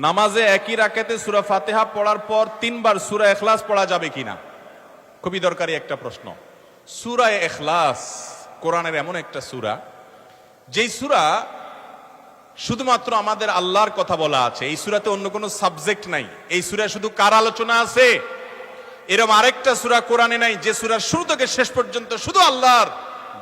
নামাজে একই রাকাতে সূরা ফাতিহা পড়ার পর 3 বার সূরা ইখলাস পড়া যাবে কিনা? খুবই দরকারি একটা প্রশ্ন। সূরা ইখলাস কোরআনের এমন একটা সূরা, যেই সূরা শুধুমাত্র আমাদের আল্লাহর কথা বলা আছে। এই সূরাতে অন্য কোনো সাবজেক্ট নাই। এই সূরায় শুধু কার আলোচনা আছে? এরকম আরেকটা সূরা কোরআনে নাই যে সূরার শুরু থেকে শেষ পর্যন্ত শুধু আল্লাহর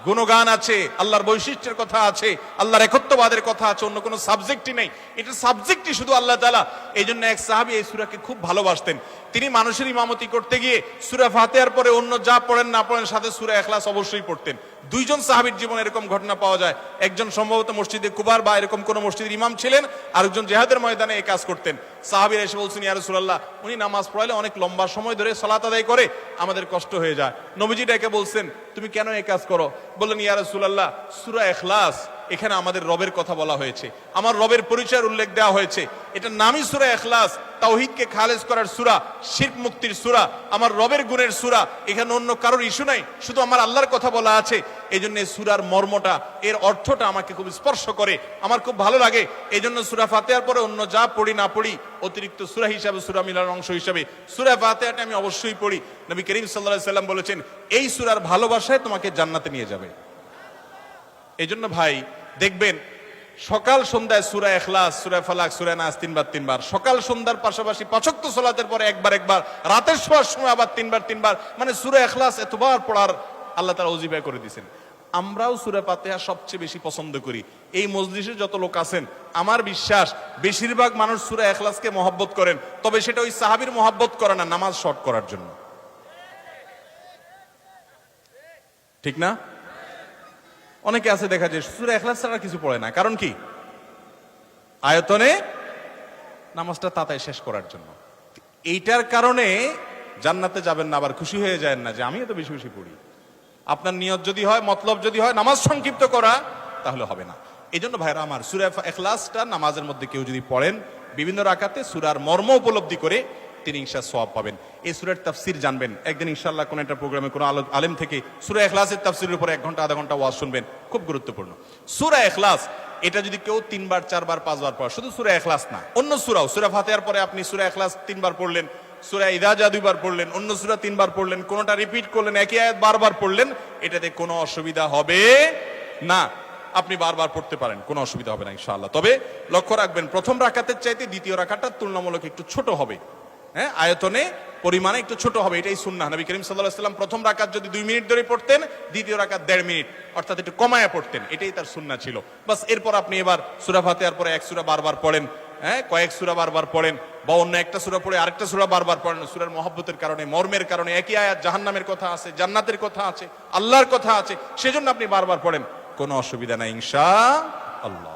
গুণগান আছে, আল্লাহর বৈশিষ্ট্যের কথা আছে, আল্লাহর একত্ববাদের কথা আছে, অন্য কোনো সাবজেক্টই নেই। এটা সাবজেক্টই শুধু আল্লাহ তাআলা। এই জন্য এক সাহাবী এই সূরাকে খুব ভালোবাসতেন। তিনি মানুষের ইমামতি করতে গিয়ে সূরা ফাতিহার পরে অন্য যা পড়েন না পড়েন সাথে সূরা ইখলাস অবশ্যই পড়তেন। দুইজন সাহাবীর জীবনে এরকম ঘটনা পাওয়া যায়। একজন সম্ভবত মসজিদে কুবার বা এরকম কোন মসজিদের ইমাম ছিলেন, আরেকজন জিহাদের ময়দানে এই কাজ করতেন। সাহাবীরা এসে বলছেন, ইয়া রাসূলুল্লাহ, উনি নামাজ পড়ালে অনেক লম্বা সময় ধরে সালাত আদায় করে, আমাদের কষ্ট হয়ে যায়। নবীজি ডেকে বলছেন, তুমি কেন এই কাজ করো? বললেন, ইয়া রাসূলুল্লাহ, সূরা ইখলাস এখানে আমাদের রবের কথা বলা হয়েছে, আমার রবের পরিচয়ের উল্লেখ দেওয়া হয়েছে। এটার নামই সূরা ইখলাস, তাওহীদকে খালেজ করার সূরা, শিরক মুক্তির সূরা, আমার রবের গুণের সূরা। এখানে অন্য কারোর ইস্যু নাই, শুধু আমার আল্লাহর কথা বলা আছে। এই জন্য সূরার মর্মটা, এর অর্থটা আমাকে খুব স্পর্শ করে, আমার খুব ভালো লাগে। এই জন্য সূরা ফাতিহার পরে অন্য যা পড়ি না পড়ি, অতিরিক্ত সূরা হিসাবে, সূরা মিলার অংশ হিসাবে সূরা ফাতিহাটা আমি অবশ্যই পড়ি। নবী করিম সাল্লাল্লাহু আলাইহি সাল্লাম বলেছেন, এই সূরার ভালোবাসায় তোমাকে জান্নাতে নিয়ে যাবে। এই জন্য ভাই দেখবেন সকাল সন্ধ্যায় সূরা ইখলাস, সূরা ফালাক, সূরা নাস 3 বার 3 বার, সকাল সন্ধ্যার পাশাপাশি 5 ওয়াক্ত সালাতের পরে একবার, রাতের শোয়ার সময় আবার 3 বার, মানে সূরা ইখলাস এতবার পড়ার আল্লাহ তাআলা ওজিফা করে দিয়েছেন। আমরাও সূরা ফাতিহা সবচেয়ে বেশি পছন্দ করি। এই মজলিসে যত লোক আছেন, আমার বিশ্বাস বেশিরভাগ মানুষ সূরা ইখলাসকে মহব্বত করেন, তবে সেটা ওই সাহাবীর মহব্বত করে না, নামাজ শর্ট করার জন্য। ঠিক না? অনেকে আছে দেখা যায় সূরা ইখলাস ছাড়া কিছু পড়ে না। কারণ কি? আয়তনে নামাজটা তাড়াতাড়ি শেষ করার জন্য। এইটার কারণে জান্নাতে যাবেন না, আবার খুশি হয়ে যায় না যে আমি এত বেশি বেশি পড়ি। আপনার নিয়ত যদি হয়, মতলব যদি হয় নামাজ সংক্ষিপ্ত করা, তাহলে হবে না। এই জন্য ভাইরা আমার, সূরা ইখলাসটা নামাজের মধ্যে কেউ যদি পড়েন বিভিন্ন রাকাতে, সূরার মর্ম উপলব্ধি করে তিনি ইনশাআল্লাহ সওয়াব পাবেন। এই সূরার তাফসীর জানবেন। একদিন ইনশাআল্লাহ কোন একটা প্রোগ্রামে কোন আলেম থেকে সূরা ইখলাসের তাফসীরের উপর 1 ঘন্টা আধা ঘন্টা ওয়াজ শুনবেন, খুব গুরুত্বপূর্ণ। সূরা ইখলাস এটা যদি কেউ 3 বার 4 বার 5 বার পড়ে, শুধু সূরা ইখলাস না, অন্য সূরাও, সূরা ফাতিহার পরে আপনি সূরা ইখলাস 3 বার পড়লেন, সূরা ইযা জা 2 বার পড়লেন, অন্য সূরা 3 বার পড়লেন, কোনটা রিপিট করলেন, একই আয়াত বারবার পড়লেন, এটাতে কোনো অসুবিধা হবে না। আপনি বারবার পড়তে পারেন, কোনো অসুবিধা হবে না ইনশাআল্লাহ। তবে লক্ষ্য রাখবেন, প্রথম রাকাতের চাইতে দ্বিতীয় রাকাতটা তুলনামূলক একটু ছোট হবে। হ্যাঁ, আয়তনে পরিমাণে একটু ছোট হবে, এটাই সুন্নাহ। নবী করিম সাল্লাল্লাহু আলাইহি ওয়াসাল্লাম প্রথম রাকাত যদি 2 মিনিট ধরে পড়তেন, দ্বিতীয় রাকাত 1.5 মিনিট, অর্থাৎ একটু কমায়া পড়তেন, এটাই তার সুন্নাহ ছিল। বাস এরপর আপনি এবার সূরা ফাতিহার পরে 1 সূরা বারবার পড়েন, হ্যাঁ, কয়েক সূরা বারবার পড়েন, বা অন্য একটা সূরা পড়ে আরেকটা সূরা বারবার পড়েন। সূরার মহব্বতের কারণে, মর্মের কারণে, একই আয়াত জাহান্নামের কথা আছে, জান্নাতের কথা আছে, আল্লাহর কথা আছে, সেজন্য আপনি বারবার পড়েন, কোনো অসুবিধা নাই ইনশাআল্লাহ।